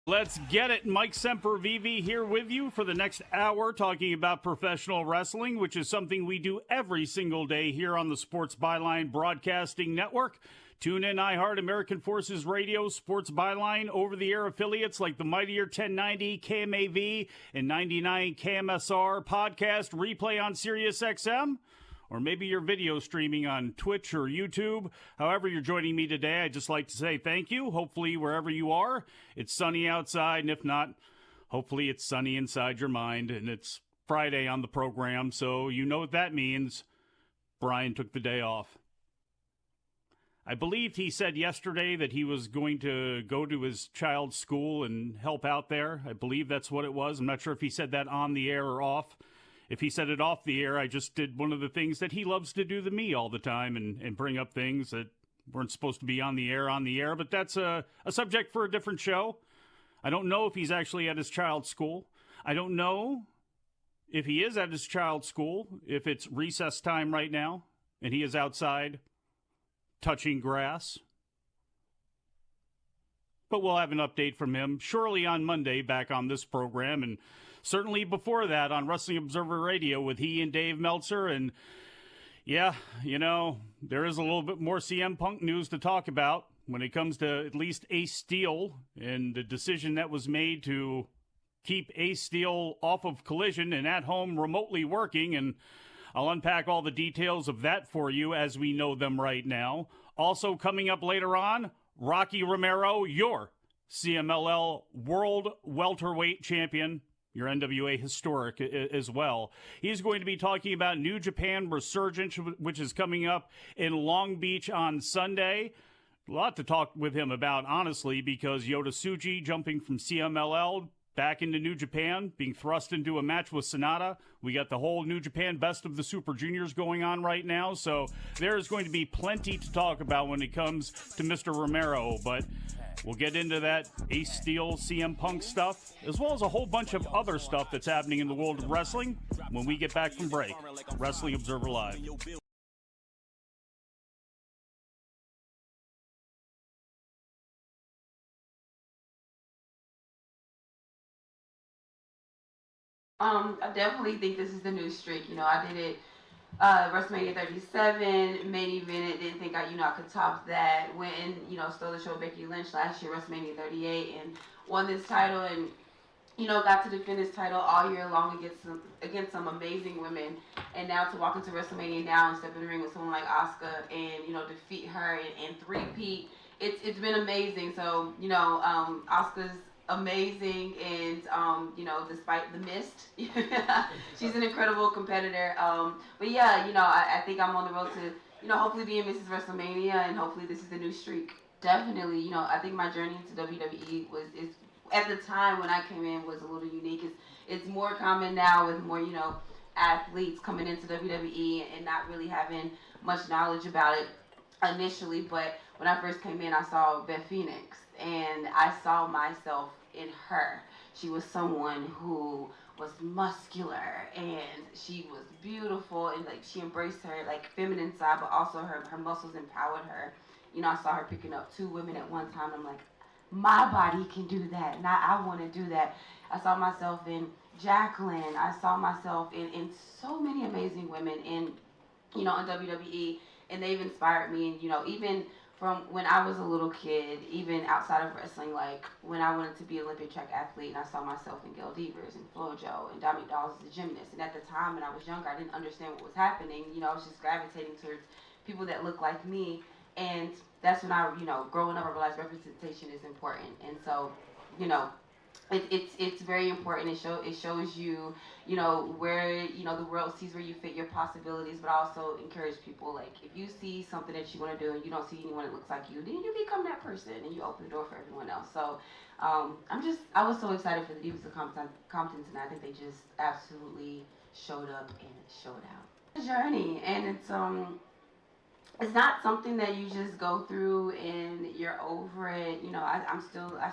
Let's get it. Mike Sempervive here with you for the next hour talking about professional wrestling, which is something we do every single day here on the Sports Byline Broadcasting Network. Tune in, iHeart, American Forces Radio, Sports Byline, over-the-air affiliates like the mightier 1090 KMAV and 99 KMSR podcast, replay on Sirius XM. Or maybe you're video streaming on Twitch or YouTube. However you're joining me today, I'd just like to say thank you. Hopefully, wherever you are, it's sunny outside. And if not, hopefully it's sunny inside your mind. And it's Friday on the program, so you know what that means. Bryan took the day off. I believed he said yesterday that he was going to go to his child's school and help out there. I believe that's what it was. I'm not sure if he said that on the air or off. If he said it off the air, I just did one of the things that he loves to do to me all the time and bring up things that weren't supposed to be on the air. But that's a subject for a different show. I don't know if he's actually at his child's school. I don't know if he is at his child's school, if it's recess time right now, and he is outside touching grass. But we'll have an update from him surely on Monday back on this program, and certainly before that on Wrestling Observer Radio with he and Dave Meltzer. And yeah, you know, there is a little bit more CM Punk news to talk about when it comes to at least Ace Steel and the decision that was made to keep Ace Steel off of Collision and at home remotely working. And I'll unpack all the details of that for you as we know them right now. Also coming up later on, Rocky Romero, your CMLL World Welterweight Champion, your NWA historic as well. He's going to be talking about New Japan Resurgence, which is coming up in Long Beach on Sunday. A lot to talk with him about, honestly, because Yota Tsuji jumping from CMLL back into New Japan, being thrust into a match with Sonata. We got the whole New Japan Best of the Super Juniors going on right now, so there's going to be plenty to talk about when it comes to Mr. Romero, but we'll get into that Ace Steel, CM Punk stuff, as well as a whole bunch of other stuff that's happening in the world of wrestling when we get back from break. Wrestling Observer Live. I definitely think this is the new streak. You know, I did it WrestleMania 37, main event. It didn't think I could top that. Went and, stole the show with Becky Lynch last year, WrestleMania 38, and won this title and, got to defend this title all year long against some amazing women. And now to walk into WrestleMania now and step in the ring with someone like Asuka and, defeat her and three-peat. It's been amazing. So, Asuka's amazing, and despite the mist, she's an incredible competitor. But yeah, I think I'm on the road to hopefully being Mrs. WrestleMania, and hopefully this is the new streak. Definitely, I think my journey into WWE is at the time when I came in was a little unique. It's more common now with more athletes coming into WWE and not really having much knowledge about it initially. But when I first came in, I saw Beth Phoenix, and I saw myself in her. She was someone who was muscular, and she was beautiful, and she embraced her feminine side, but also her muscles empowered her. I saw her picking up 2 women at one time. I'm like, my body can do that, and I want to do that. I saw myself in Jacqueline. I saw myself in so many amazing women in WWE, and they've inspired me. And even from when I was a little kid, even outside of wrestling, when I wanted to be an Olympic track athlete, and I saw myself in Gail Devers and FloJo and Dominique Dawes as a gymnast. And at the time when I was younger, I didn't understand what was happening. I was just gravitating towards people that looked like me. And that's when I, growing up, I realized representation is important. And so, it's very important. It shows you, where, the world sees where you fit your possibilities, but I also encourage people, if you see something that you want to do and you don't see anyone that looks like you, then you become that person and you open the door for everyone else. So, I was so excited for the Divas of Compton tonight. I think they just absolutely showed up and showed out. It's a journey, and it's not something that you just go through and you're over it. I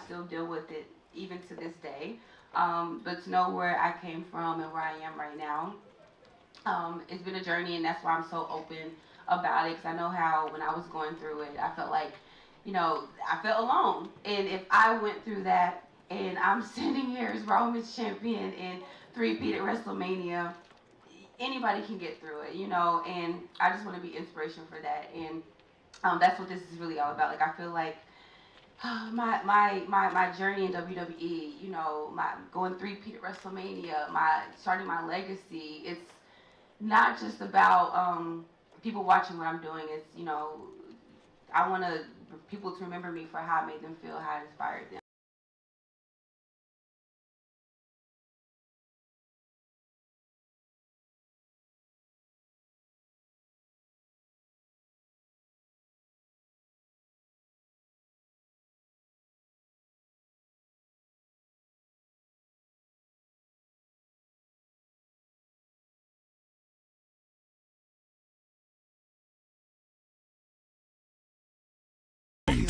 still deal with it even to this day. But to know where I came from and where I am right now, it's been a journey, and that's why I'm so open about it. Because I know how when I was going through it, I felt like, I felt alone. And if I went through that, and I'm sitting here as Raw Women's Champion and three-peat at WrestleMania. Anybody can get through it, you know, and I just want to be inspiration for that. And that's what this is really all about. Like, I feel like my journey in WWE, you know, my going three-peat at WrestleMania, my starting my legacy. It's not just about people watching what I'm doing. It's, you know, I want people to remember me for how I made them feel, how I inspired them.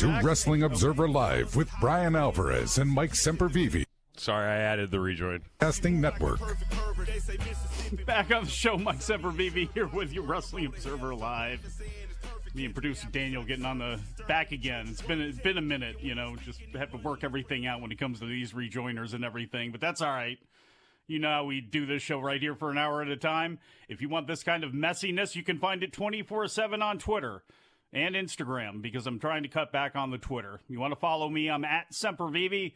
To Wrestling Observer Live with Bryan Alvarez and Mike Sempervive. Sorry, I added the rejoin. Casting Network. Back on the show, Mike Sempervive here with you, Wrestling Observer Live. Me and producer Daniel getting on the back again. It's been a minute, you know, just have to work everything out when it comes to these rejoiners and everything, but that's all right. You know how we do this show right here for an hour at a time. If you want this kind of messiness, you can find it 24/7 on Twitter and Instagram, because I'm trying to cut back on the Twitter. You want to follow me, I'm at Sempervive.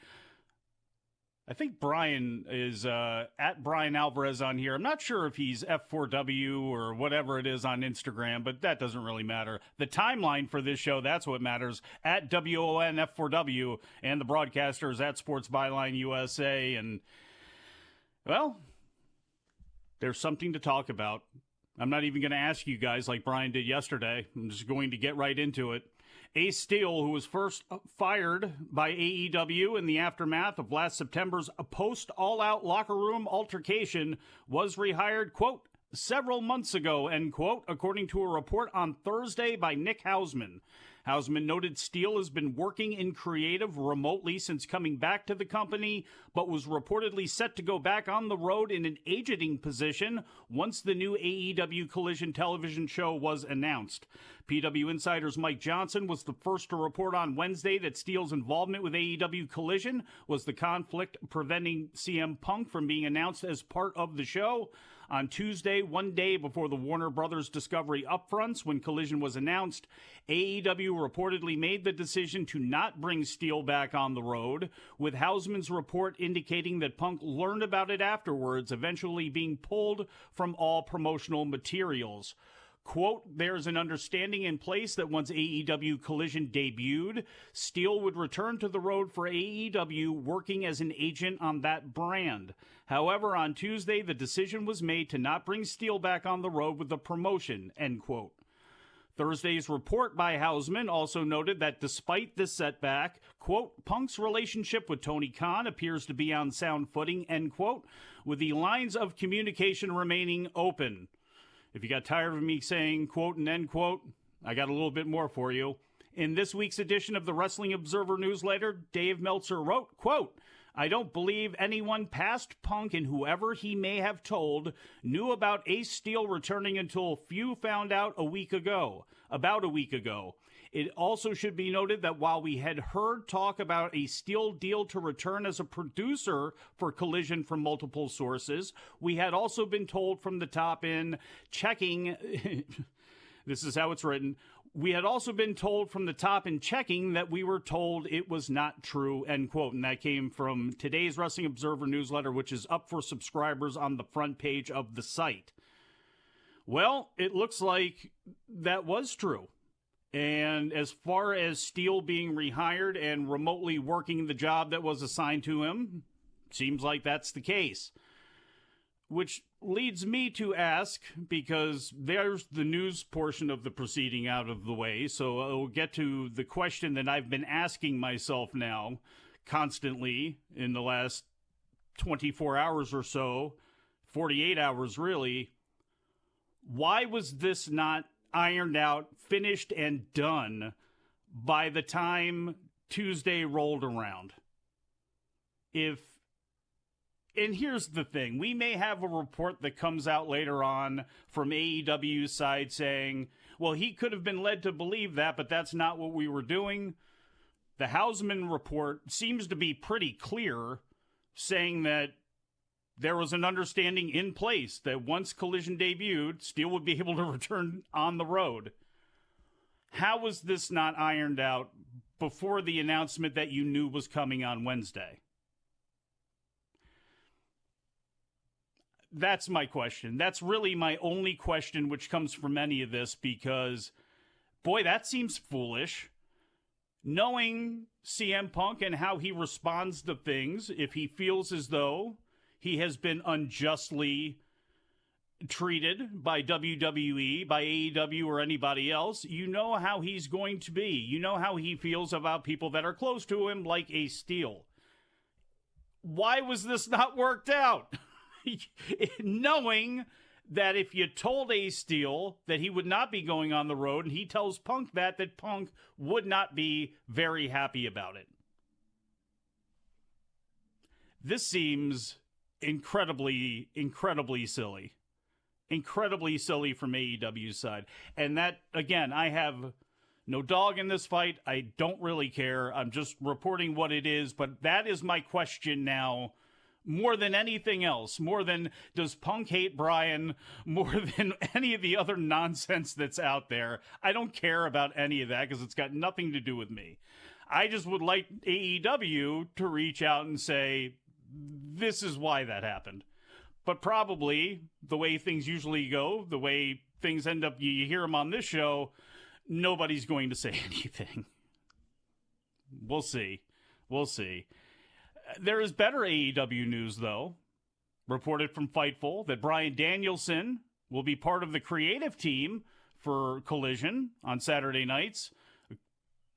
I think Brian is at Bryan Alvarez on here. I'm not sure if he's F4W or whatever it is on Instagram, but that doesn't really matter. The timeline for this show, that's what matters. At WONF4W, and the broadcasters at Sports Byline USA. And, well, there's something to talk about. I'm not even going to ask you guys like Brian did yesterday. I'm just going to get right into it. Ace Steel, who was first fired by AEW in the aftermath of last September's post-all-out locker room altercation, was rehired, quote, several months ago, end quote, according to a report on Thursday by Nick Hausman. Hausman noted Steele has been working in creative remotely since coming back to the company, but was reportedly set to go back on the road in an agenting position once the new AEW Collision television show was announced. PW Insider's Mike Johnson was the first to report on Wednesday that Steele's involvement with AEW Collision was the conflict preventing CM Punk from being announced as part of the show. On Tuesday, one day before the Warner Brothers Discovery upfronts, when Collision was announced, AEW reportedly made the decision to not bring Steele back on the road, with Hausman's report indicating that Punk learned about it afterwards, eventually being pulled from all promotional materials. Quote, there's an understanding in place that once AEW Collision debuted, Steele would return to the road for AEW, working as an agent on that brand. However, on Tuesday, the decision was made to not bring Steele back on the road with the promotion, end quote. Thursday's report by Hausman also noted that despite this setback, quote, Punk's relationship with Tony Khan appears to be on sound footing, end quote, with the lines of communication remaining open. If you got tired of me saying quote and end quote, I got a little bit more for you. In this week's edition of the Wrestling Observer newsletter, Dave Meltzer wrote, quote, I don't believe anyone past Punk and whoever he may have told knew about Ace Steel returning until few found out about a week ago. It also should be noted that while we had heard talk about a Steel deal to return as a producer for Collision from multiple sources, we had also been told from the top in checking, this is how it's written, we had also been told from the top in checking that we were told it was not true, end quote. And that came from today's Wrestling Observer newsletter, which is up for subscribers on the front page of the site. Well, it looks like that was true. And as far as Steele being rehired and remotely working the job that was assigned to him, seems like that's the case. Which leads me to ask, because there's the news portion of the proceeding out of the way, so I'll get to the question that I've been asking myself now constantly in the last 24 hours or so, 48 hours really. Why was this not ironed out, finished, and done by the time Tuesday rolled around? And here's the thing. We may have a report that comes out later on from AEW's side saying, well, he could have been led to believe that, but that's not what we were doing. The Hausman report seems to be pretty clear, saying that there was an understanding in place that once Collision debuted, Steel would be able to return on the road. How was this not ironed out before the announcement that you knew was coming on Wednesday? That's my question. That's really my only question which comes from any of this, because, boy, that seems foolish. Knowing CM Punk and how he responds to things, if he feels as though he has been unjustly treated by WWE, by AEW, or anybody else, you know how he's going to be. You know how he feels about people that are close to him, like a Steel. Why was this not worked out? Knowing that if you told a Steel that he would not be going on the road, and he tells Punk that Punk would not be very happy about it. This seems incredibly silly. Incredibly silly from AEW's side. And that, again, I have no dog in this fight. I don't really care. I'm just reporting what it is. But that is my question now, more than anything else. More than does Punk hate Bryan, more than any of the other nonsense that's out there. I don't care about any of that because it's got nothing to do with me. I just would like AEW to reach out and say, this is why that happened. But probably the way things usually go, the way things end up, you hear them on this show, nobody's going to say anything. We'll see. We'll see. There is better AEW news, though. Reported from Fightful that Bryan Danielson will be part of the creative team for Collision on Saturday nights.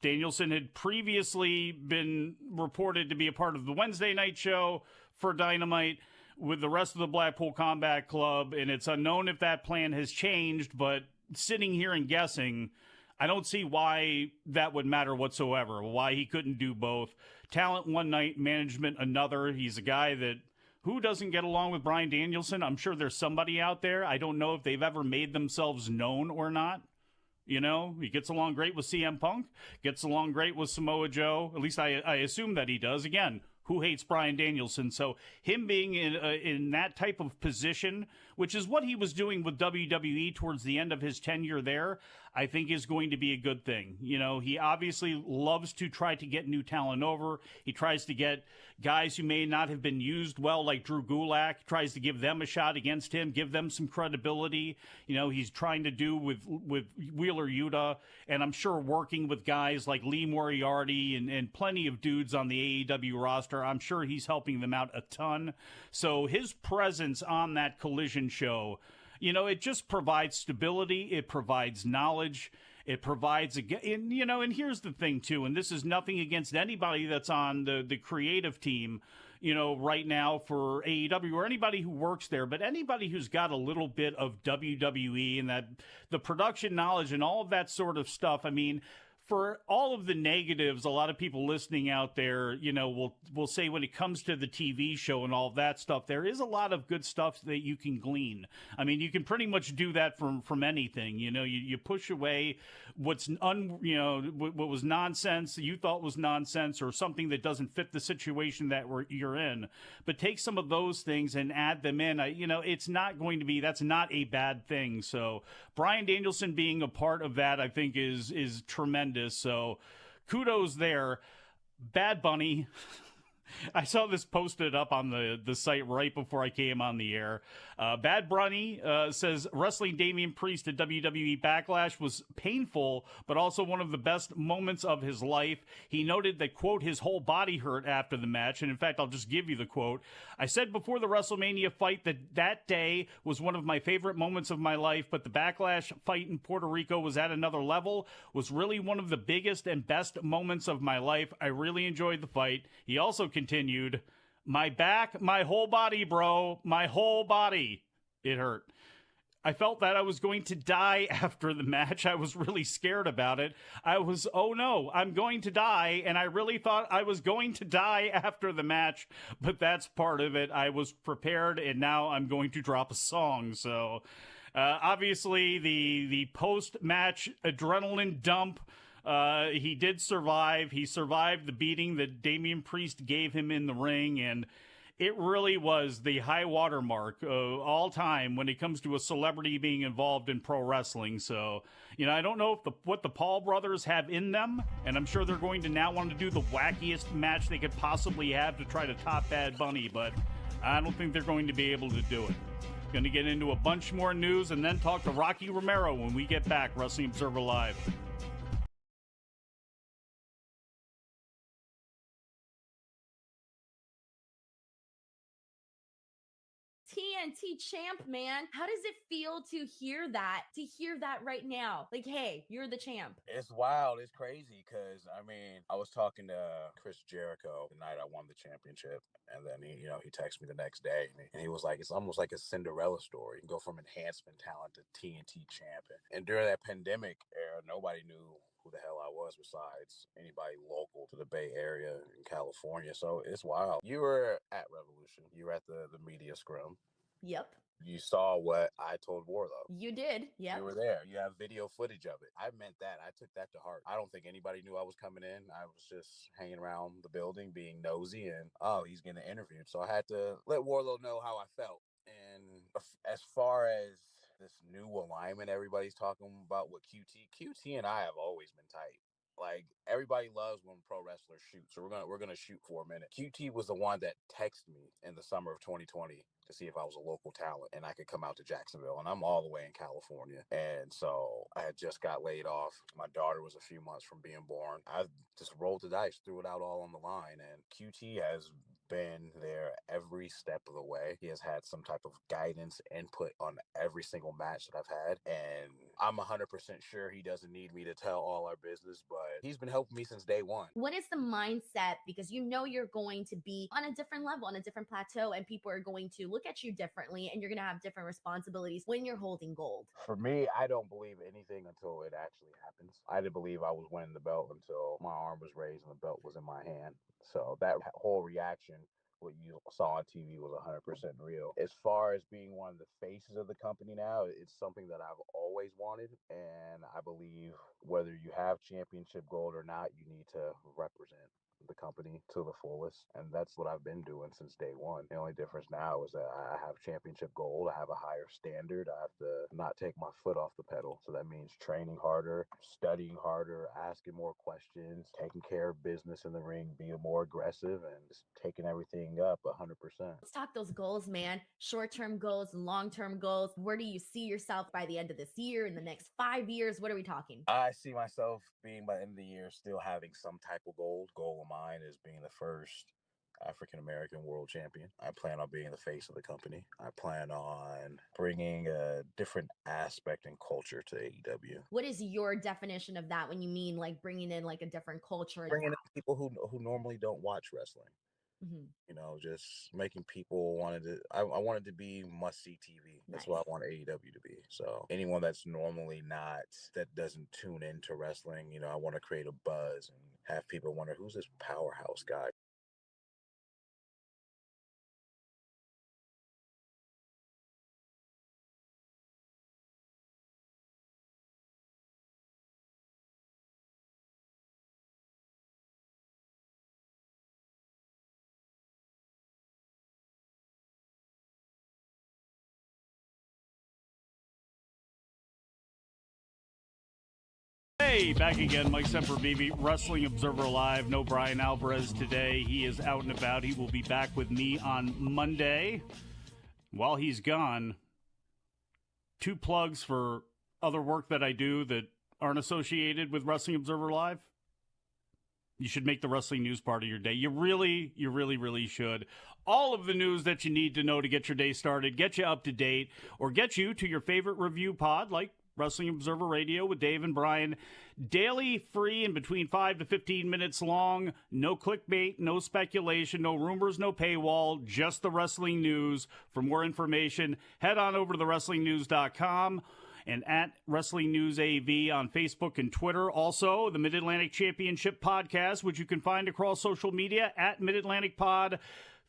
Danielson had previously been reported to be a part of the Wednesday night show for Dynamite with the rest of the Blackpool Combat Club, and it's unknown if that plan has changed, but sitting here and guessing, I don't see why that would matter whatsoever, why he couldn't do both. Talent one night, management another. He's a guy that, who doesn't get along with Bryan Danielson? I'm sure there's somebody out there. I don't know if they've ever made themselves known or not. You know, he gets along great with CM Punk, gets along great with Samoa Joe. At least I assume that he does. Again, who hates Bryan Danielson? So him being in that type of position, which is what he was doing with WWE towards the end of his tenure there, I think is going to be a good thing. You know, he obviously loves to try to get new talent over. He tries to get guys who may not have been used well, like Drew Gulak, tries to give them a shot against him, give them some credibility. You know, he's trying to do with Wheeler Yuta, and I'm sure working with guys like Lee Moriarty and plenty of dudes on the AEW roster. I'm sure he's helping them out a ton. So his presence on that Collision show, you know, it just provides stability. It provides knowledge. It provides, and here's the thing, too, and this is nothing against anybody that's on the creative team, you know, right now for AEW or anybody who works there, but anybody who's got a little bit of WWE and that the production knowledge and all of that sort of stuff. I mean, for all of the negatives, a lot of people listening out there, you know, will say when it comes to the TV show and all of that stuff, there is a lot of good stuff that you can glean. I mean, you can pretty much do that from anything. You know, you push away what was nonsense that you thought was nonsense or something that doesn't fit the situation that you're in. But take some of those things and add them in. It's not going to be, that's not a bad thing. So Bryan Danielson being a part of that, I think is tremendous. So kudos there. Bad Bunny. I saw this posted up on the site right before I came on the air. Bad Bunny says wrestling Damian Priest at WWE Backlash was painful, but also one of the best moments of his life. He noted that, quote, his whole body hurt after the match. And in fact, I'll just give you the quote. I said before the WrestleMania fight that day was one of my favorite moments of my life, but the Backlash fight in Puerto Rico was at another level, was really one of the biggest and best moments of my life. I really enjoyed the fight. He also continued, my back, my whole body, bro, my whole body. It hurt. I felt that I was going to die after the match. I was really scared about it. I was, oh no, I'm going to die. And I really thought I was going to die after the match, but that's part of it. I was prepared, and now I'm going to drop a song. So obviously the post-match adrenaline dump He did survive. He survived the beating that Damian Priest gave him in the ring, and it really was the high water mark of all time when it comes to a celebrity being involved in pro wrestling. So, I don't know if what the Paul brothers have in them, and I'm sure they're going to now want to do the wackiest match they could possibly have to try to top Bad Bunny, but I don't think they're going to be able to do it. Going to get into a bunch more news and then talk to Rocky Romero when we get back. Wrestling Observer Live. TNT champ, man. How does it feel to hear that right now? Like, hey, you're the champ. It's wild. It's crazy because, I was talking to Chris Jericho the night I won the championship. And then, he texted me the next day and he was like, it's almost like a Cinderella story. You can go from enhancement talent to TNT champion. And during that pandemic era, nobody knew who the hell I was besides anybody local to the Bay Area in California. So it's wild. You were at Revolution. You were at the media scrum. Yep. You saw what I told Warlow. You did. Yeah. You were there. You have video footage of it. I meant that. I took that to heart. I don't think anybody knew I was coming in. I was just hanging around the building being nosy and, he's getting interviewed. So I had to let Warlow know how I felt. And as far as this new alignment everybody's talking about with QT and I have always been tight. Like, everybody loves when pro wrestlers shoot, so we're gonna shoot for a minute. QT was the one that texted me in the summer of 2020 to see if I was a local talent and I could come out to Jacksonville, and I'm all the way in California. And so I had just got laid off. My daughter was a few months from being born. I just rolled the dice, threw it out all on the line, and QT has been there every step of the way. He has had some type of guidance, input on every single match that I've had, and I'm 100% sure he doesn't need me to tell all our business, but he's been helping me since day one. What is the mindset? Because you're going to be on a different level, on a different plateau, and people are going to look at you differently, and you're going to have different responsibilities when you're holding gold. For me, I don't believe anything until it actually happens. I didn't believe I was winning the belt until my arm was raised and the belt was in my hand. So that whole reaction, what you saw on TV, was 100% real. As far as being one of the faces of the company now, it's something that I've always wanted. And I believe whether you have championship gold or not, you need to represent the company to the fullest, and that's what I've been doing since day one. The only difference now is that I have championship gold. I have a higher standard. I have to not take my foot off the pedal. So that means training harder, studying harder, asking more questions, taking care of business in the ring, being more aggressive, and just taking everything up 100%. Let's talk those goals, man. Short-term goals and long-term goals. Where do you see yourself by the end of this year, in the next 5 years? What are we talking? I see myself being, by the end of the year, still having some type of goal of mine is being the first African-American world champion. I plan on being the face of the company. I plan on bringing a different aspect and culture to AEW. What is your definition of that when you mean like bringing in like a different culture? Bringing in people who normally don't watch wrestling. Mm-hmm. Just making people I wanted to be must-see TV. That's what I want AEW to be. So anyone that's normally that doesn't tune into wrestling, I want to create a buzz and have people wonder, who's this Powerhouse guy? Hey, back again. Mike Sempervive, Wrestling Observer Live. No Bryan Alvarez today. He is out and about. He will be back with me on Monday. While he's gone, 2 plugs for other work that I do that aren't associated with Wrestling Observer Live. You should make the wrestling news part of your day. You really, really should. All of the news that you need to know to get your day started, get you up to date, or get you to your favorite review pod like Wrestling Observer Radio with Dave and Brian. Daily, free, and between 5 to 15 minutes long. No clickbait, no speculation, no rumors, no paywall, just the wrestling news. For more information, head on over to thewrestlingnews.com and at Wrestling News AV on Facebook and Twitter. Also, the Mid-Atlantic Championship podcast, which you can find across social media at Mid-Atlantic Pod.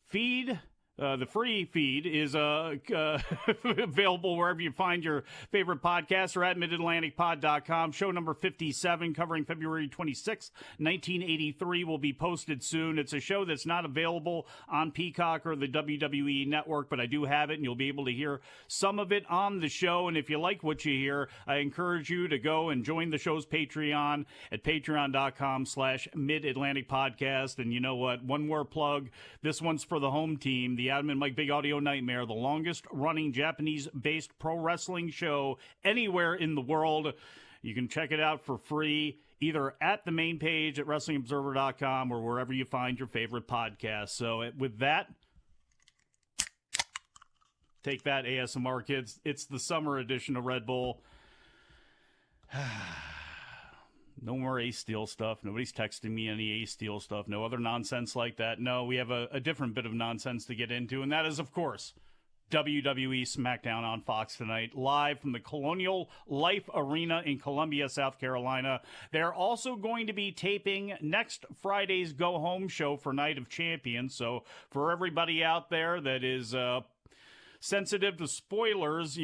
Feed The free feed is available wherever you find your favorite podcasts or at midatlanticpod.com. Show number 57, covering February 26, 1983, will be posted soon. It's a show that's not available on Peacock or the WWE Network, but I do have it, and you'll be able to hear some of it on the show. And if you like what you hear, I encourage you to go and join the show's Patreon at patreon.com/midatlanticpodcast. And you know what? One more plug. This one's for the home team, the Adam and Mike Big Audio Nightmare, the longest-running Japanese-based pro wrestling show anywhere in the world. You can check it out for free, either at the main page at WrestlingObserver.com or wherever you find your favorite podcast. So with that, take that, ASMR kids. It's the summer edition of Red Bull. No more Ace Steel stuff. Nobody's texting me any Ace Steel stuff. No other nonsense like that. No, we have a different bit of nonsense to get into, and that is, of course, WWE SmackDown on Fox tonight, live from the Colonial Life Arena in Columbia, South Carolina. They're also going to be taping next Friday's Go Home show for Night of Champions. So for everybody out there that is sensitive to spoilers,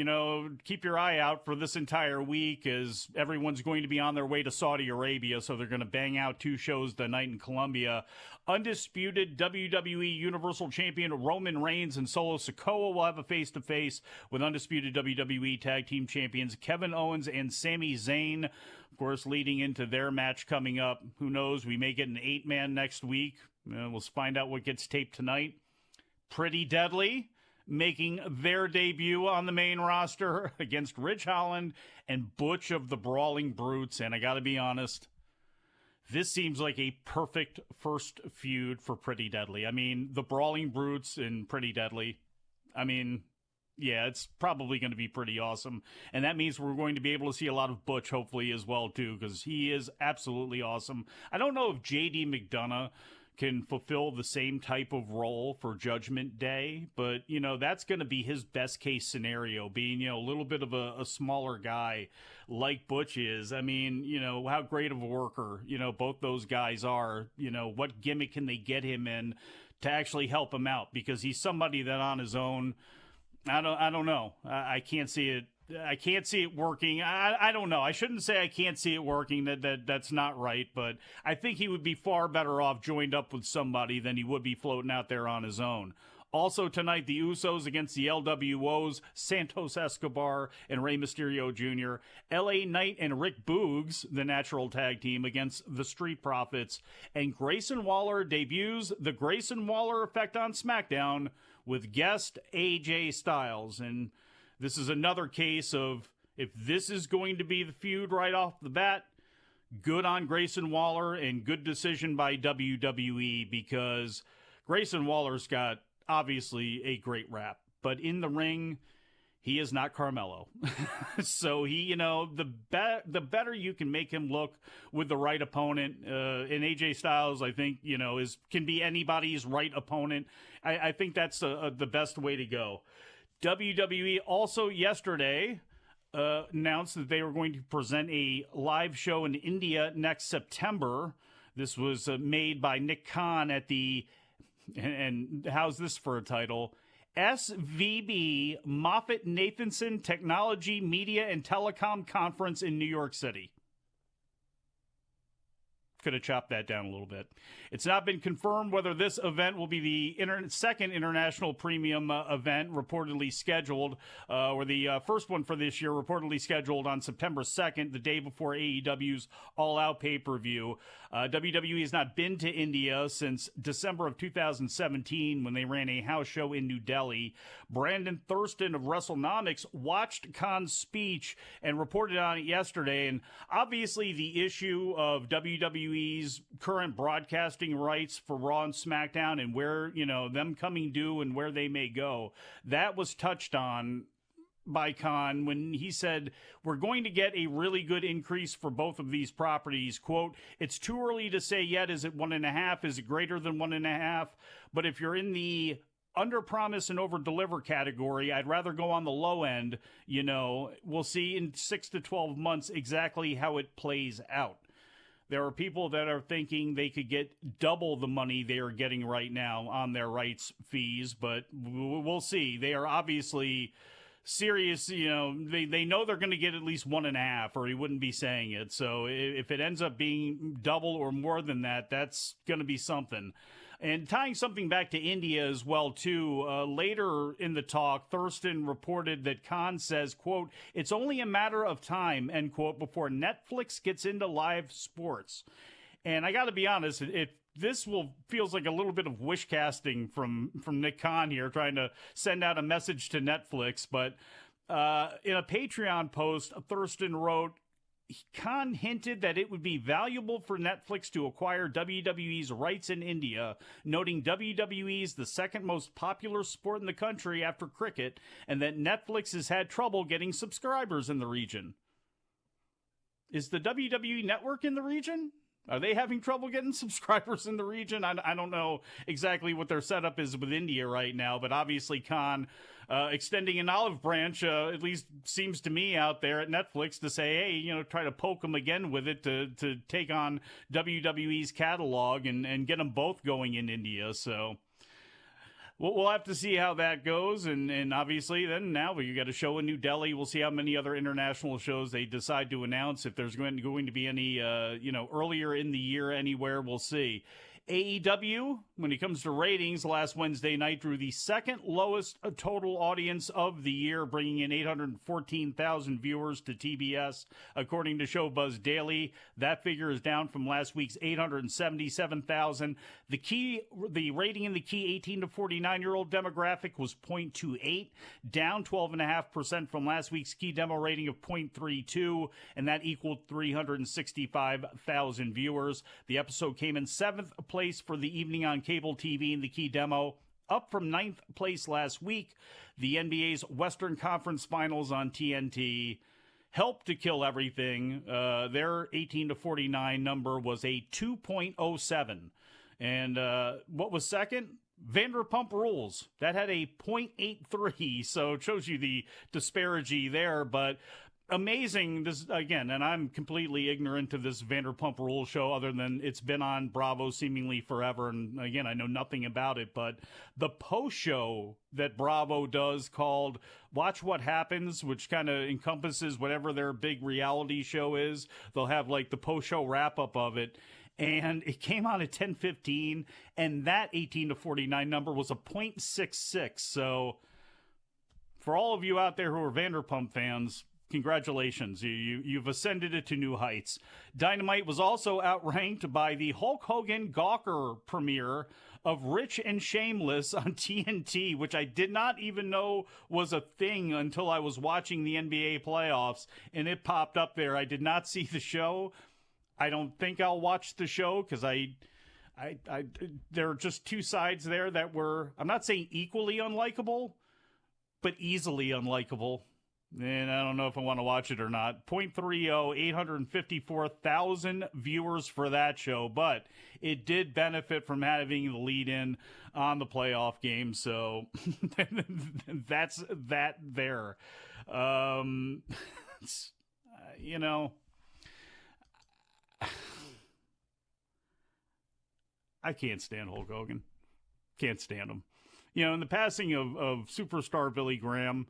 keep your eye out for this entire week, as everyone's going to be on their way to Saudi Arabia, so they're going to bang out 2 shows tonight in Colombia. Undisputed WWE Universal Champion Roman Reigns and Solo Sikoa will have a face-to-face with undisputed WWE Tag Team Champions Kevin Owens and Sami Zayn, of course, leading into their match coming up. Who knows? We may get an 8-man next week. We'll find out what gets taped tonight. Pretty Deadly making their debut on the main roster against Ridge Holland and Butch of the Brawling Brutes. And I got to be honest, this seems like a perfect first feud for Pretty Deadly. I mean, the Brawling Brutes and Pretty Deadly. I mean, yeah, it's probably going to be pretty awesome. And that means we're going to be able to see a lot of Butch, hopefully, as well, too, because he is absolutely awesome. I don't know if J.D. McDonough can fulfill the same type of role for Judgment Day, but that's going to be his best case scenario, being a little bit of a smaller guy like Butch is. I mean, how great of a worker both those guys are. What gimmick can they get him in to actually help him out, because he's somebody that on his own, I don't know, I can't see it. I can't see it working. I don't know. I shouldn't say I can't see it working. That's not right. But I think he would be far better off joined up with somebody than he would be floating out there on his own. Also tonight, the Usos against the LWOs, Santos Escobar and Rey Mysterio Jr., LA Knight and Rick Boogs, the Natural Tag Team, against the Street Profits. And Grayson Waller debuts the Grayson Waller Effect on SmackDown with guest AJ Styles. And this is another case of, if this is going to be the feud right off the bat, good on Grayson Waller and good decision by WWE, because Grayson Waller's got obviously a great rap, but in the ring, he is not Carmelo. So he, the better you can make him look with the right opponent, and AJ Styles, I think, can be anybody's right opponent. I think that's the best way to go. WWE also yesterday announced that they were going to present a live show in India next September. This was made by Nick Khan at the, and how's this for a title? SVB Moffitt-Nathanson Technology, Media, and Telecom Conference in New York City. Could have chopped that down a little bit. It's not been confirmed whether this event will be the second international premium event reportedly scheduled, or the first one for this year reportedly scheduled on September 2nd, the day before AEW's All Out pay-per-view. WWE has not been to India since December of 2017 when they ran a house show in New Delhi. Brandon Thurston of WrestleNomics watched Khan's speech and reported on it yesterday, and obviously the issue of WWE's current broadcasting rights for Raw and SmackDown and where, them coming due and where they may go, that was touched on by Khan when he said, we're going to get a really good increase for both of these properties. Quote, it's too early to say yet. Is it 1.5? Is it greater than 1.5? But if you're in the under promise and over deliver category, I'd rather go on the low end. We'll see in 6 to 12 months exactly how it plays out. There are people that are thinking they could get double the money they are getting right now on their rights fees, but we'll see. They are obviously serious. They know they're going to get at least 1.5, or he wouldn't be saying it. So if it ends up being double or more than that, that's going to be something. And tying something back to India as well, too, later in the talk, Thurston reported that Khan says, quote, "It's only a matter of time," end quote, before Netflix gets into live sports. And I got to be honest, this feels like a little bit of wish casting from Nick Khan here, trying to send out a message to Netflix. But in a Patreon post, Thurston wrote, Khan hinted that it would be valuable for Netflix to acquire WWE's rights in India, noting WWE is the second most popular sport in the country after cricket, and that Netflix has had trouble getting subscribers in the region. Is the WWE network in the region? Are they having trouble getting subscribers in the region? I don't know exactly what their setup is with India right now, but obviously Khan extending an olive branch, at least seems to me out there at Netflix, to say, hey, try to poke them again with it to take on WWE's catalog and get them both going in India. So we'll have to see how that goes. And obviously then now you got a show in New Delhi. We'll see how many other international shows they decide to announce. If there's going to be any, earlier in the year anywhere, we'll see. AEW, when it comes to ratings, last Wednesday night drew the second lowest total audience of the year, bringing in 814,000 viewers to TBS, according to Showbuzz Daily. That figure is down from last week's 877,000. The rating in the key 18 to 49-year-old demographic was 0.28, down 12.5% from last week's key demo rating of 0.32, and that equaled 365,000 viewers. The episode came in 7th place for the evening on cable TV in the key demo, up from 9th place last week. The NBA's Western Conference Finals on TNT helped to kill everything. Their 18 to 49 number was a 2.07. And what was second? Vanderpump Rules. That had a 0.83, so it shows you the disparity there, but amazing, this again, and I'm completely ignorant to this Vanderpump Rules show other than it's been on Bravo seemingly forever, and again, I know nothing about it, but the post show that Bravo does called Watch What Happens, which kind of encompasses whatever their big reality show is, they'll have like the post show wrap up of it, and it came out at 10:15, and that 18 to 49 number was a 0.66, so for all of you out there who are Vanderpump fans, congratulations. You've ascended it to new heights. Dynamite was also outranked by the Hulk Hogan Gawker premiere of Rich and Shameless on TNT, which I did not even know was a thing until I was watching the NBA playoffs, and it popped up there. I did not see the show. I don't think I'll watch the show because there are just two sides there that were, I'm not saying equally unlikable, but easily unlikable. And I don't know if I want to watch it or not. 0.30, 854,000 viewers for that show, but it did benefit from having the lead in on the playoff game. So that's that there. I can't stand Hulk Hogan. Can't stand him. In the passing of superstar Billy Graham,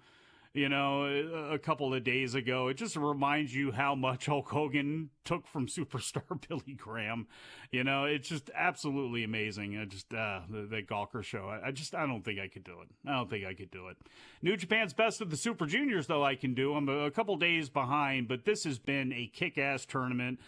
a couple of days ago, it just reminds you how much Hulk Hogan took from superstar Billy Graham. It's just absolutely amazing. The Gawker show. I don't think I could do it. New Japan's Best of the Super Juniors, though, I can do. I'm a couple days behind, but this has been a kick-ass tournament.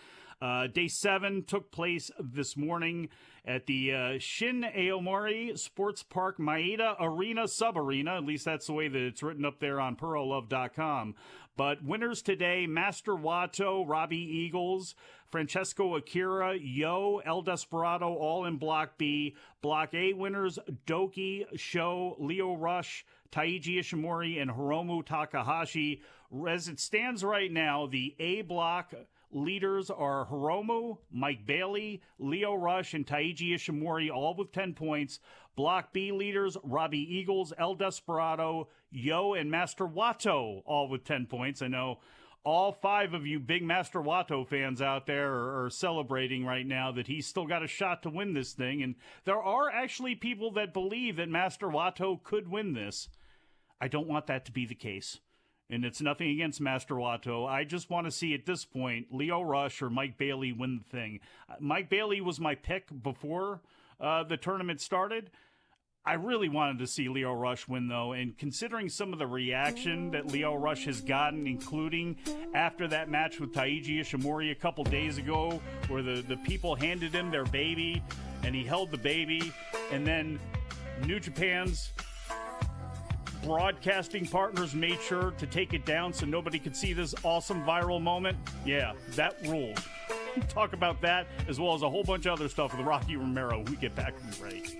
Day 7 took place this morning at the Shin Aomori Sports Park Maeda Arena Sub-Arena. At least that's the way that it's written up there on PuroLove.com. But winners today, Master Wato, Robbie Eagles, Francesco Akira, Yo, El Desperado, all in Block B. Block A winners, Doki, Sho, Leo Rush, Taiji Ishimori, and Hiromu Takahashi. As it stands right now, the A block leaders are Hiromu, Mike Bailey, Leo Rush, and Taiji Ishimori, all with 10 points. Block B leaders, Robbie Eagles, El Desperado, Yo, and Master Wato, all with 10 points. I know all 5 of you big Master Wato fans out there are celebrating right now that he's still got a shot to win this thing. And there are actually people that believe that Master Wato could win this. I don't want that to be the case. And it's nothing against Master Wato. I just want to see at this point Lio Rush or Mike Bailey win the thing. Mike Bailey was my pick before the tournament started. I really wanted to see Lio Rush win, though, and considering some of the reaction that Lio Rush has gotten, including after that match with Taiji Ishimori a couple days ago, where the people handed him their baby, and he held the baby, and then New Japan's broadcasting partners made sure to take it down so nobody could see this awesome viral moment. Yeah, that ruled. Talk about that, as well as a whole bunch of other stuff with Rocky Romero when we get back from break.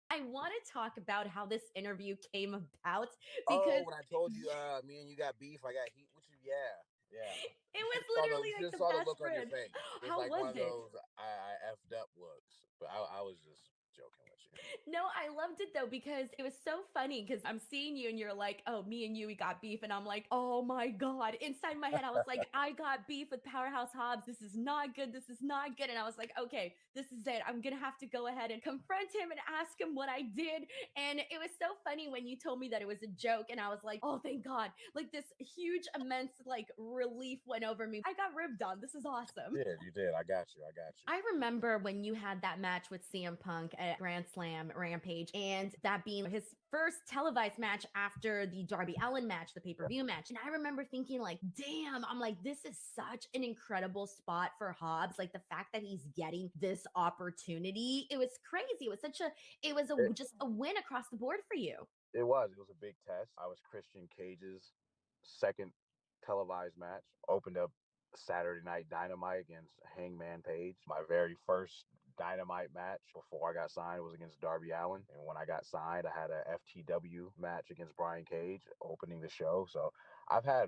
I want to talk about how this interview came about Oh, because when I told you, me and you got beef, I got heat with you. Yeah. it was literally like just the saw the best look on your friend. face. It's How like one was of it? those I effed up looks, but I was just joking with you. No, I loved it though because it was so funny because I'm seeing you and you're like, oh, me and you, we got beef. And I'm like, oh my God. Inside my head, I was like, I got beef with Powerhouse Hobbs. This is not good. This is not good. And I was like, okay, this is it. I'm going to have to go ahead and confront him and ask him what I did. And it was so funny when you told me that it was a joke. And I was like, oh, thank God. Like this huge, immense, like relief went over me. I got ribbed on. This is awesome. You did. I got you. I remember when you had that match with CM Punk at Grand Slam Rampage, and that being his first televised match after the Darby Allin match, the pay-per-view match. And I remember thinking like, damn, I'm like, this is such an incredible spot for Hobbs. Like the fact that he's getting this opportunity, it was crazy. It was just a win across the board for you. It was a big test. I was Christian Cage's second televised match. Opened up Saturday Night Dynamite against Hangman Page. My very first Dynamite match before I got signed was against Darby Allin. And when I got signed, I had a FTW match against Brian Cage opening the show. So I've had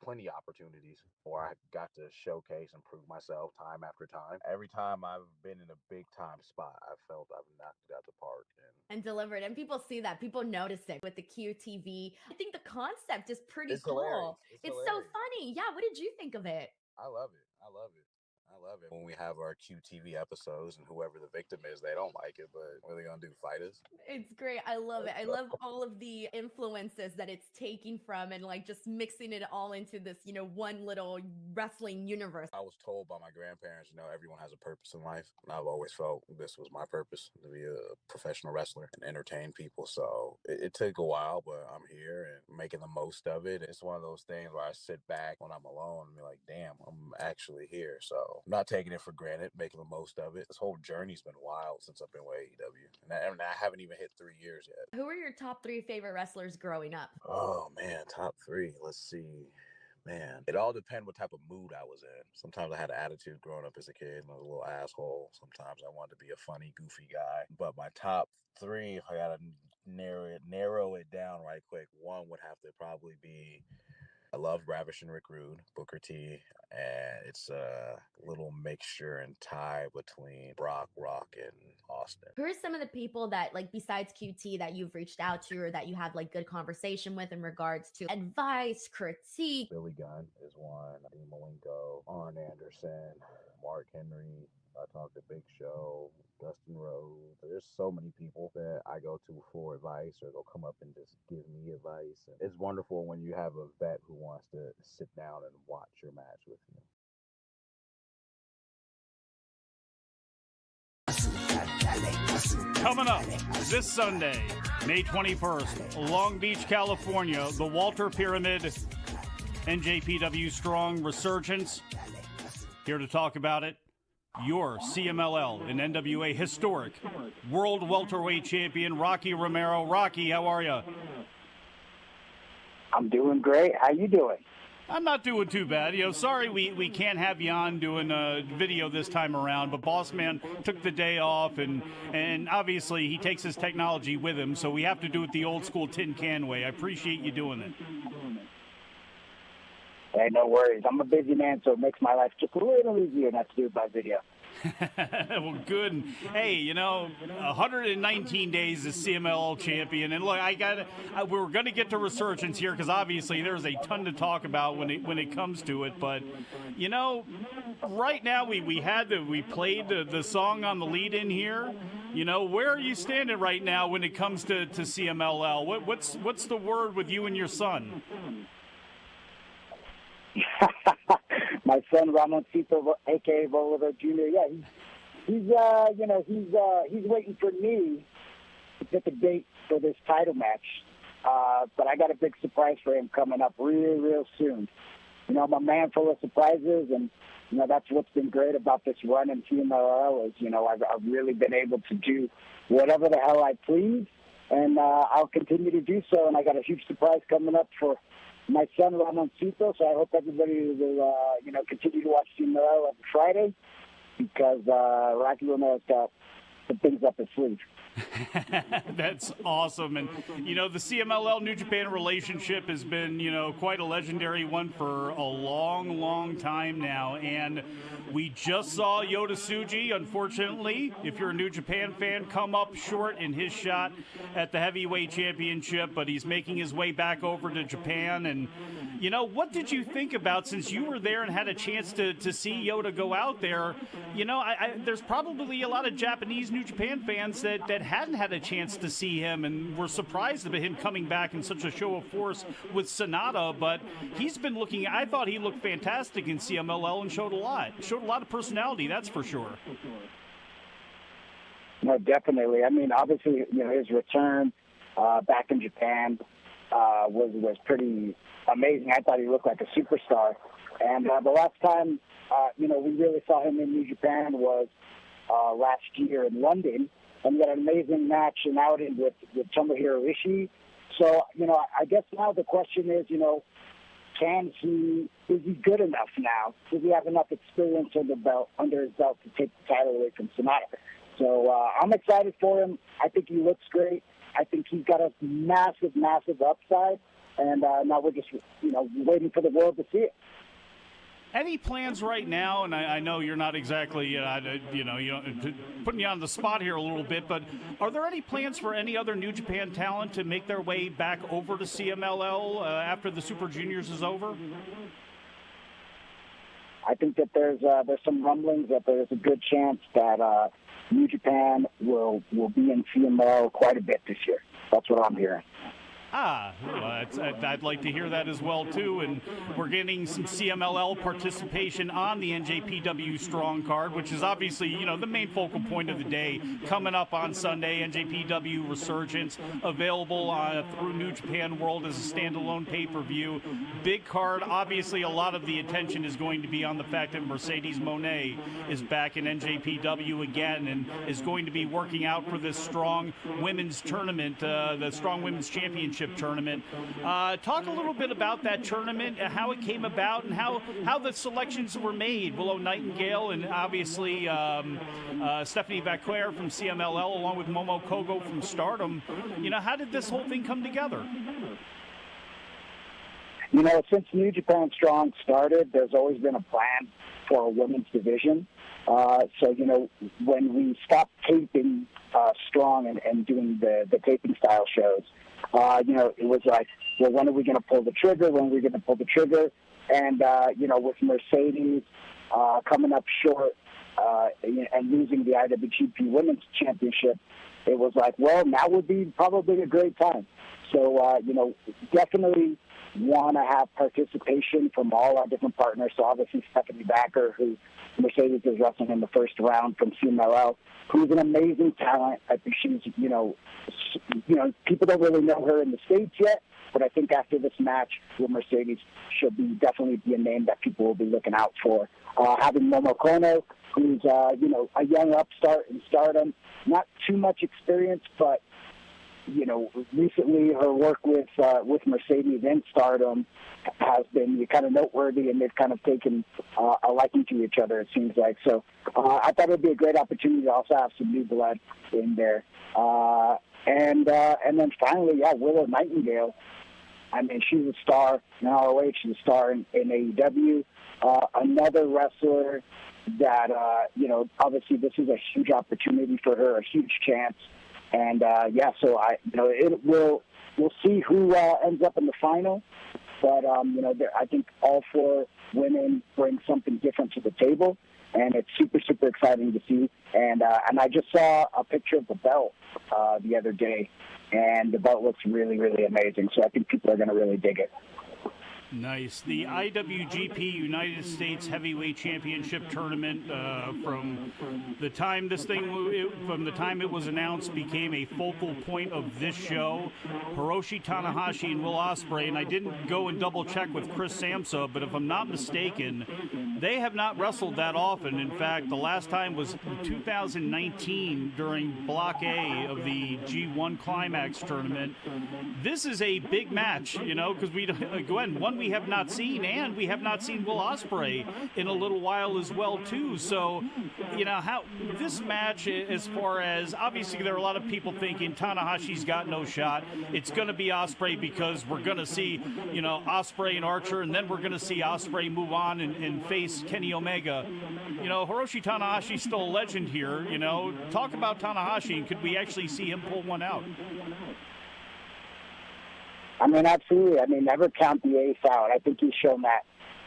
plenty of opportunities where I got to showcase and prove myself time after time. Every time I've been in a big time spot, I felt I've knocked it out the park. And delivered. And people see that. People notice it with the QTV. I think the concept is pretty cool. Hilarious. It's so funny. Yeah. What did you think of it? I love it. When we have our QTV episodes and whoever the victim is, they don't like it, but what are they going to do, fight us? It's great. I love it. I love all of the influences that it's taking from and like just mixing it all into this, one little wrestling universe. I was told by my grandparents, everyone has a purpose in life. And I've always felt this was my purpose, to be a professional wrestler and entertain people. So it took a while, but I'm here and making the most of it. It's one of those things where I sit back when I'm alone and be like, damn, I'm actually here. So I'm not taking it for granted, making the most of it. This whole journey's been wild since I've been with AEW. And I haven't even hit 3 years yet. Who are your top 3 favorite wrestlers growing up? Oh, man, top 3. Let's see. Man, it all depends what type of mood I was in. Sometimes I had an attitude growing up as a kid and I was a little asshole. Sometimes I wanted to be a funny, goofy guy. But my top 3, if I got to narrow it down right quick, one would have to probably be, I love Ravishing Rick Rude, Booker T, and it's a little mixture and tie between Brock, Rock, and Austin. Who are some of the people that, like, besides QT that you've reached out to or that you have, like, good conversation with in regards to advice, critique? Billy Gunn is one, Dean Malenko, Arn Anderson, Mark Henry. I talked to Big Show, Dustin Rhodes. There's so many people that I go to for advice, or they'll come up and just give me advice. And it's wonderful when you have a vet who wants to sit down and watch your match with you. Coming up this Sunday, May 21st, Long Beach, California, the Walter Pyramid NJPW Strong Resurgence. Here to talk about it, your CMLL and NWA historic World Welterweight Champion, Rocky Romero. Rocky, how are you? I'm doing great. How you doing? I'm not doing too bad. Sorry we can't have you on doing a video this time around, but Boss Man took the day off, and obviously he takes his technology with him, so we have to do it the old school tin can way. I appreciate you doing it. Hey, no worries. I'm a busy man, so it makes my life just a little easier not to do it by video. Well, good. And, hey, 119 days as CMLL champion, and look, we're going to get to Resurgence here because obviously there's a ton to talk about when it comes to it. But right now we played the song on the lead-in here. Where are you standing right now when it comes to CMLL? What's the word with you and your son? My son Ramoncito, aka Bolivar Jr. Yeah, he's waiting for me to pick a date for this title match. But I got a big surprise for him coming up real soon. I'm a man full of surprises, and that's what's been great about this run in CMLL is I've really been able to do whatever the hell I please, and I'll continue to do so. And I got a huge surprise coming up for my son Ramoncito, so I hope everybody will continue to watch CMLL every Friday because Rocky Romero's got some things up his sleeve. That's awesome. And, the CMLL New Japan relationship has been, quite a legendary one for a long time now. And we just saw Yota Tsuji, unfortunately, if you're a New Japan fan, come up short in his shot at the heavyweight championship, but he's making his way back over to Japan. And, what did you think about, since you were there and had a chance to see Yota go out there, there's probably a lot of Japanese New Japan fans that hadn't had a chance to see him and were surprised about him coming back in such a show of force with Sonata, but he's been I thought he looked fantastic in CMLL and showed a lot of personality, that's for sure. No, definitely. I mean, obviously, his return back in Japan was pretty amazing. I thought he looked like a superstar. And the last time, we really saw him in New Japan was last year in London. And he had an amazing match and outing with Tomohiro Ishii. So, I guess now the question is, is he good enough now? Does he have enough experience under his belt to take the title away from Sonata? So I'm excited for him. I think he looks great. I think he's got a massive upside. And now we're just, waiting for the world to see it. Any plans right now, and I know you're not exactly, putting you on the spot here a little bit, but are there any plans for any other New Japan talent to make their way back over to CMLL after the Super Juniors is over? I think that there's some rumblings that there's a good chance that New Japan will be in CMLL quite a bit this year. That's what I'm hearing. I'd like to hear that as well, too. And we're getting some CMLL participation on the NJPW Strong card, which is obviously, the main focal point of the day. Coming up on Sunday, NJPW Resurgence, available through New Japan World as a standalone pay-per-view. Big card. Obviously, a lot of the attention is going to be on the fact that Mercedes Moné is back in NJPW again and is going to be working out for this Strong Women's Tournament, the Strong Women's Championship tournament. Talk a little bit about that tournament, how it came about, and how the selections were made. Willow Nightingale and obviously Stephanie Vacquer from CMLL, along with Momo Kogo from Stardom. How did this whole thing come together? Since New Japan Strong started, there's always been a plan for a women's division. So, when we stopped taping Strong and doing the taping style shows, it was like, well, when are we going to pull the trigger? When are we going to pull the trigger? And, with Mercedes coming up short and losing the IWGP Women's Championship, it was like, well, now would be probably a great time. So, definitely want to have participation from all our different partners. So obviously Stephanie Vacquer, who Mercedes is wrestling in the first round from CMLL, who's an amazing talent. I think she's, people don't really know her in the States yet, but I think after this match with Mercedes, she'll definitely be a name that people will be looking out for. Having Momo Kono, who's, a young upstart in Stardom, not too much experience, but recently her work with Mercedes in Stardom has been kind of noteworthy, and they've kind of taken a liking to each other, it seems like. So I thought it would be a great opportunity to also have some new blood in there. And then finally, Willow Nightingale. I mean, she's a star in ROH. She's a star in AEW. Another wrestler that, obviously this is a huge opportunity for her, a huge chance. And, so we'll see who ends up in the final. But, I think all 4 women bring something different to the table. And it's super, super exciting to see. And I just saw a picture of the belt the other day, and the belt looks really, really amazing. So I think people are going to really dig it. Nice. The IWGP United States Heavyweight Championship Tournament, from the time it was announced, became a focal point of this show. Hiroshi Tanahashi and Will Ospreay, and I didn't go and double check with Chris Samsa, but if I'm not mistaken, they have not wrestled that often. In fact, the last time was 2019 during Block A of the G1 Climax tournament. This is a big match, because we have not seen, and we have not seen Will Ospreay in a little while as well too. So, how this match, as far as, obviously there are a lot of people thinking Tanahashi's got no shot. It's going to be Ospreay because we're going to see, Ospreay and Archer, and then we're going to see Ospreay move on and face Kenny Omega. Hiroshi Tanahashi's still a legend here. Talk about Tanahashi, and could we actually see him pull one out? I mean, absolutely. I mean, never count the ace out. I think he's shown that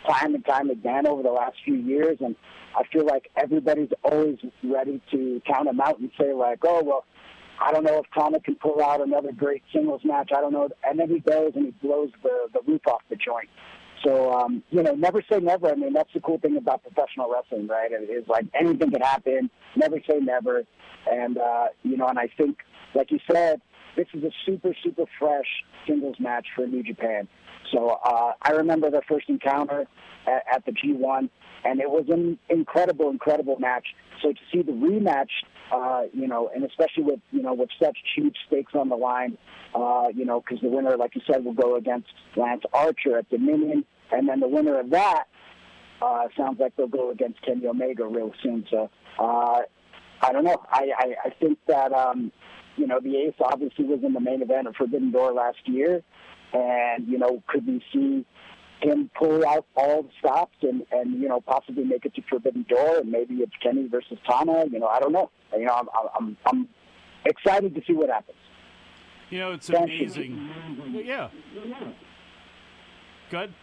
time and time again over the last few years, and I feel like everybody's always ready to count him out and say, like, oh, well, I don't know if Tana can pull out another great singles match. I don't know. And then he goes and he blows the roof off the joint. So, never say never. I mean, that's the cool thing about professional wrestling, right? It is like anything can happen. Never say never. And, and I think, like you said, this is a super, super fresh singles match for New Japan. So I remember their first encounter at the G1, and it was an incredible, incredible match. So to see the rematch, and especially with such huge stakes on the line, because the winner, like you said, will go against Lance Archer at Dominion, and then the winner of that sounds like they'll go against Kenny Omega real soon. So I don't know. I think that the Ace obviously was in the main event of Forbidden Door last year. And, could we see him pull out all the stops and possibly make it to Forbidden Door, and maybe it's Kenny versus Tana? I don't know. I'm excited to see what happens. It's amazing. Yeah. Good.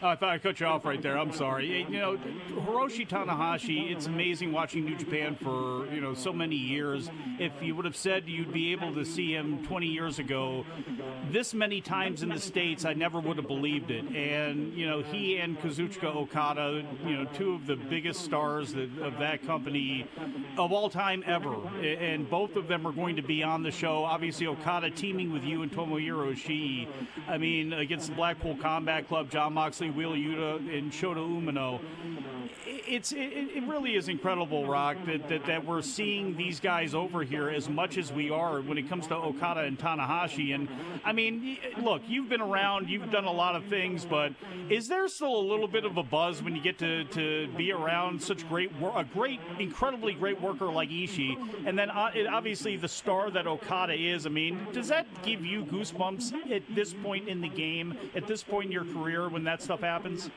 Oh, I thought I cut you off right there. I'm sorry. Hiroshi Tanahashi, it's amazing watching New Japan for, so many years. If you would have said you'd be able to see him 20 years ago, this many times in the States, I never would have believed it. And, he and Kazuchika Okada, two of the biggest stars of that company of all time ever. And both of them are going to be on the show. Obviously, Okada teaming with you and Tomohiro Ishii. I mean, against the Blackpool Combat Club, Jon Moxley, Wheeler Yuta, and Shota Umino. It really is incredible, Rock, that we're seeing these guys over here as much as we are when it comes to Okada and Tanahashi. And I mean, look, you've been around, you've done a lot of things, but is there still a little bit of a buzz when you get to be around such incredibly great worker like Ishii, and then obviously the star that Okada is? I mean, does that give you goosebumps at this point in the game, at this point in your career, when that stuff happens?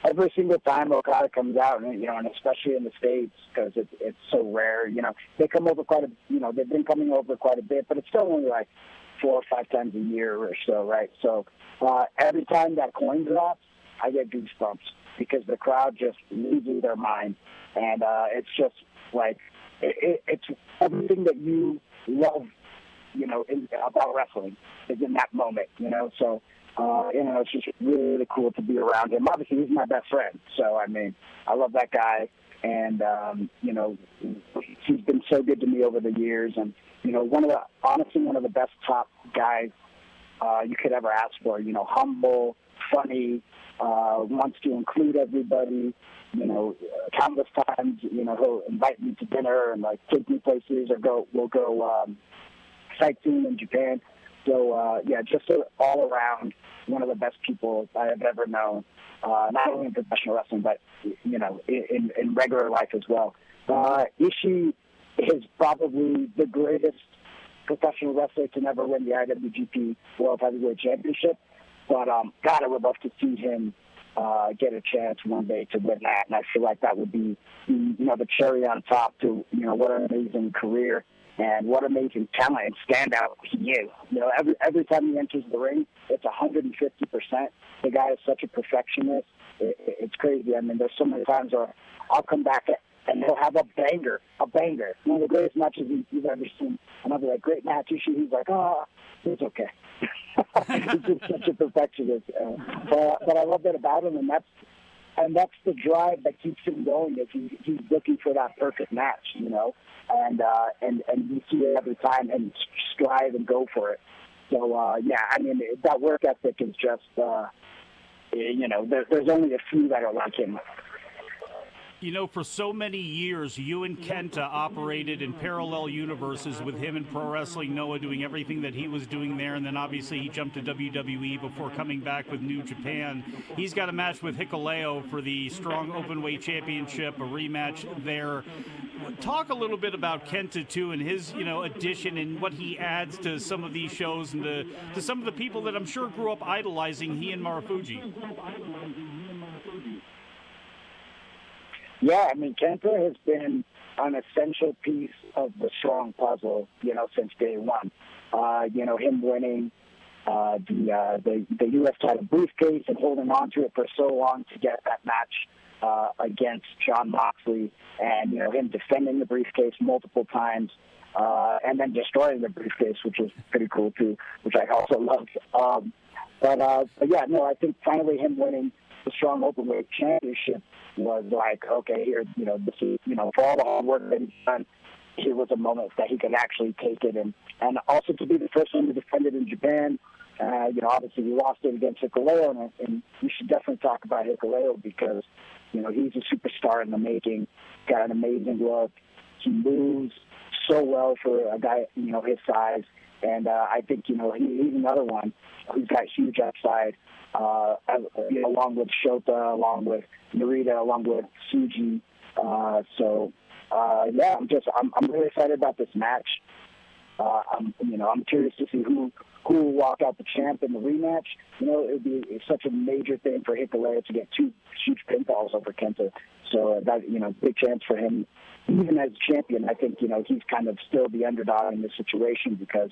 Every single time Okada comes out, and especially in the States, because it's so rare, they come over they've been coming over quite a bit, but it's still only like 4 or 5 times a year or so, right? So every time that coin drops, I get goosebumps because the crowd just loses their mind. And it's just like, it's everything that you love, about wrestling is in that moment, so. It's just really, really cool to be around him. Obviously, he's my best friend. So, I mean, I love that guy. And, he's been so good to me over the years. And, one of the best top guys you could ever ask for. Humble, funny, wants to include everybody. Countless times, he'll invite me to dinner and, like, take me places or we'll go sightseeing in Japan. So, just all around one of the best people I have ever known, not only in professional wrestling, but, in regular life as well. Ishii is probably the greatest professional wrestler to never win the IWGP World Heavyweight Championship. But God, I would love to see him get a chance one day to win that, and I feel like that would be, the cherry on top to, what an amazing career and what amazing talent and standout he is. Every time he enters the ring, it's 150%. The guy is such a perfectionist. It's crazy. I mean, there's so many times where I'll come back and he'll have a banger. One of the greatest matches you've ever seen. And I'll be like, great match. He's like, it's okay. He's just such a perfectionist. But I love that about him, and that's the drive that keeps him going. Is he's looking for that perfect match, and you see it every time and strive and go for it. So I mean, that work ethic is just there's only a few that are like him. For so many years, you and Kenta operated in parallel universes with him in Pro Wrestling Noah doing everything that he was doing there, and then obviously he jumped to WWE before coming back with New Japan. He's got a match with Hikuleo for the Strong Openweight Championship, a rematch there. Talk a little bit about Kenta, too, and his, addition and what he adds to some of these shows and to some of the people that I'm sure grew up idolizing he and Marufuji. Yeah, I mean, Kenta has been an essential piece of the Strong puzzle, since day one. Him winning the U.S. title briefcase and holding on to it for so long to get that match against Jon Moxley, and, him defending the briefcase multiple times, and then destroying the briefcase, which was pretty cool, too, which I also loved. I think finally him winning the Strong Openweight Championship was like, okay, here, this is, for all the hard work that he's done, here was a moment that he could actually take it, and also to be the first one to defend it in Japan. Obviously he lost it against Hikuleo, and we should definitely talk about Hikuleo because, he's a superstar in the making, got an amazing look. He moves so well for a guy, his size, and I think, he's another one who's got huge upside. Along with Shota, along with Narita, along with Suji. I'm really excited about this match. I'm curious to see who will walk out the champ in the rematch. It would be such a major thing for Hikuleo to get two huge pinfalls over Kenta. So that, big chance for him. Even as champion, I think, he's kind of still the underdog in this situation because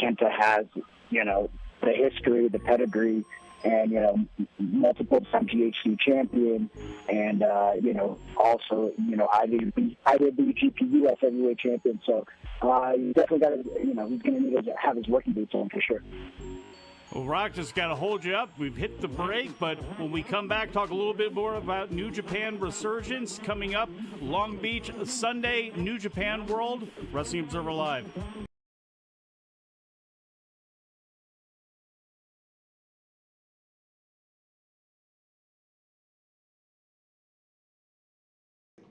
Kenta has, the history, the pedigree, and, multiple time GHC champion, and, also, IWGP US heavyweight champion. So, he's definitely got to, he's going to need to have his working boots on for sure. Well, Rock, just got to hold you up. We've hit the break, but when we come back, talk a little bit more about New Japan Resurgence coming up. Long Beach, Sunday, New Japan World, Wrestling Observer Live.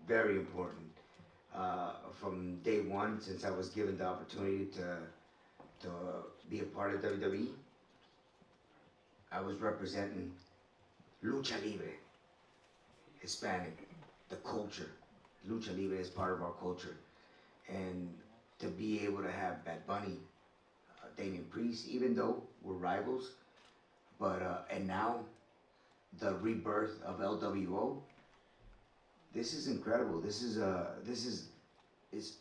Very important. From day one, since I was given the opportunity to be a part of WWE, I was representing Lucha Libre, Hispanic, the culture. Lucha Libre is part of our culture. And to be able to have Bad Bunny, Damian Priest, even though we're rivals, but and now the rebirth of LWO, this is incredible. This is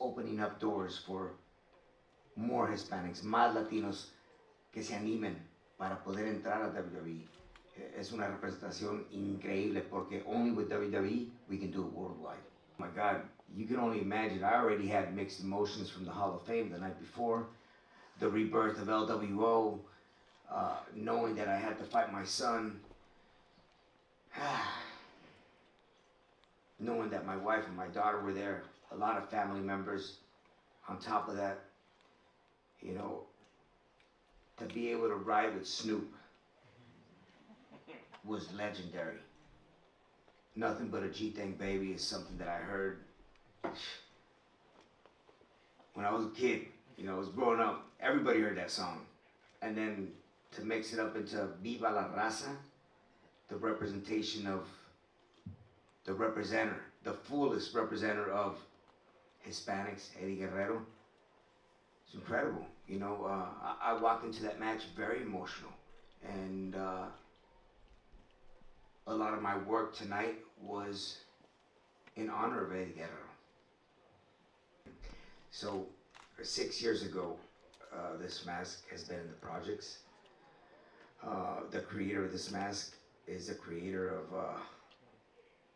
opening up doors for more Hispanics, más Latinos que se animen para poder entrar a WWE. Es una representación increíble porque only with WWE we can do it worldwide. Oh my God, you can only imagine. I already had mixed emotions from the Hall of Fame the night before, the rebirth of LWO, knowing that I had to fight my son. Knowing that my wife and my daughter were there, a lot of family members on top of that, to be able to ride with Snoop was legendary. Nothing But a G-Thang Baby is something that I heard when I was a kid. I was growing up, everybody heard that song. And then to mix it up into Viva la Raza, the representation of the representative, the fullest representative of Hispanics, Eddie Guerrero. It's incredible. I walked into that match very emotional. And a lot of my work tonight was in honor of Eddie Guerrero. So 6 years ago, this mask has been in the projects. The creator of this mask is the creator of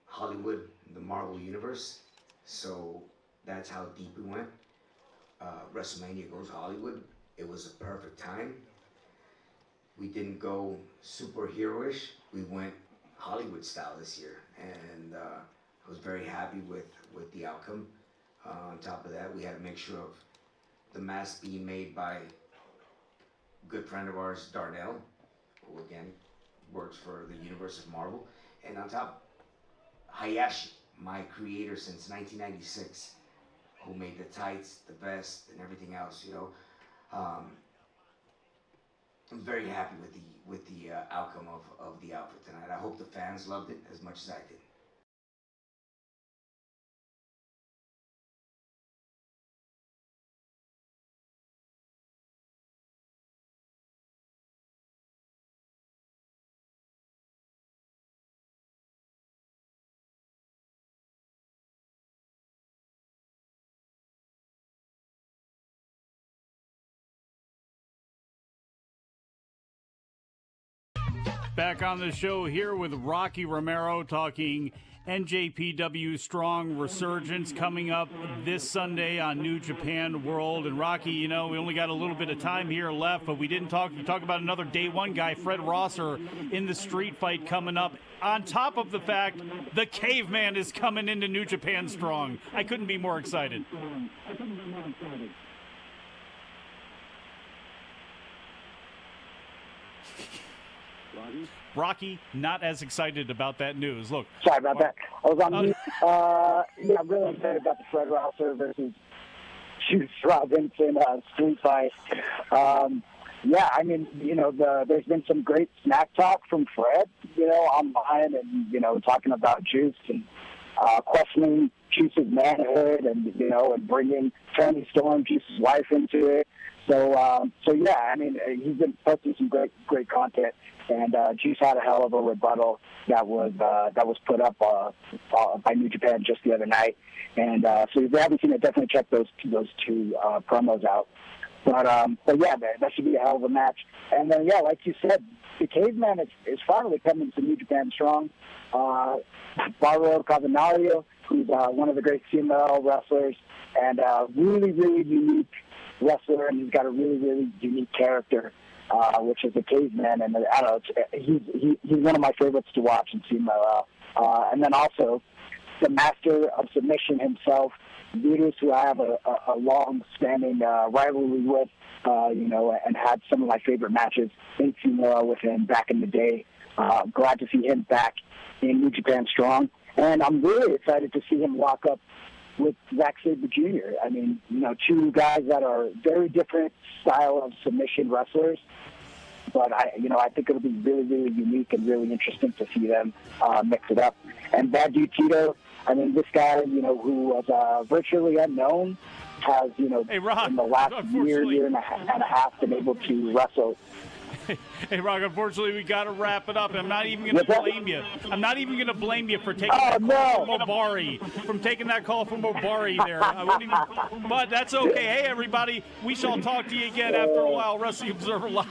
Hollywood, the Marvel Universe. So that's how deep we went. WrestleMania goes Hollywood. It was a perfect time. We didn't go superhero-ish. We went Hollywood style this year, and I was very happy with the outcome. On top of that, we had a mixture of the mask being made by a good friend of ours, Darnell, who again works for the universe of Marvel, and on top, Hayashi, my creator since 1996, who made the tights, the vest, and everything else. You know, I'm very happy with the outcome of the outfit tonight. I hope the fans loved it as much as I did. Back on the show here with Rocky Romero talking NJPW Strong Resurgence coming up this Sunday on New Japan World. And Rocky, you know, we only got a little bit of time here left, but we didn't talk about another day one guy, Fred Rosser, in the street fight coming up. On top of the fact the caveman is coming into New Japan Strong. I couldn't be more excited. Rocky, not as excited about that news. Look. Sorry about that. I was on mute. Yeah, I'm really excited about the Fred Rosser versus Juice Robinson street fight. Yeah, I mean, you know, there's been some great smack talk from Fred, you know, online, and, you know, talking about Juice and questioning Juice's manhood, and, you know, and bringing Toni Storm, Juice's wife, into it. So yeah, I mean, he's been posting some great content, and Juice had a hell of a rebuttal that was put up by New Japan just the other night, and so if you haven't seen it, definitely check those two promos out. But yeah, that should be a hell of a match. And then yeah, like you said, the Caveman is finally coming to New Japan Strong. Barbaro Cavernario, who's one of the great female wrestlers, and really unique wrestler, and he's got a really unique character, which is a caveman, and I don't know, he's one of my favorites to watch in CMLL. And then also the master of submission himself, Virus, who I have a long-standing rivalry with, you know, and had some of my favorite matches in CMLL with him back in the day. Glad to see him back in New Japan Strong, and I'm really excited to see him lock up with Zack Sabre Jr. I mean, you know, two guys that are very different style of submission wrestlers, but I think it'll be really unique and really interesting to see them mix it up. And Bad Dude Tito, I mean, this guy, you know, who was virtually unknown, has, you know, in the last year and a half been able to wrestle. Hey, Rock, unfortunately, we got to wrap it up. I'm not even going to blame you. I'm not even going to blame you for taking that call from Obari, taking that call from Obari there. I wouldn't even, but that's okay. Hey, everybody, we shall talk to you again after a while. Wrestling Observer Live.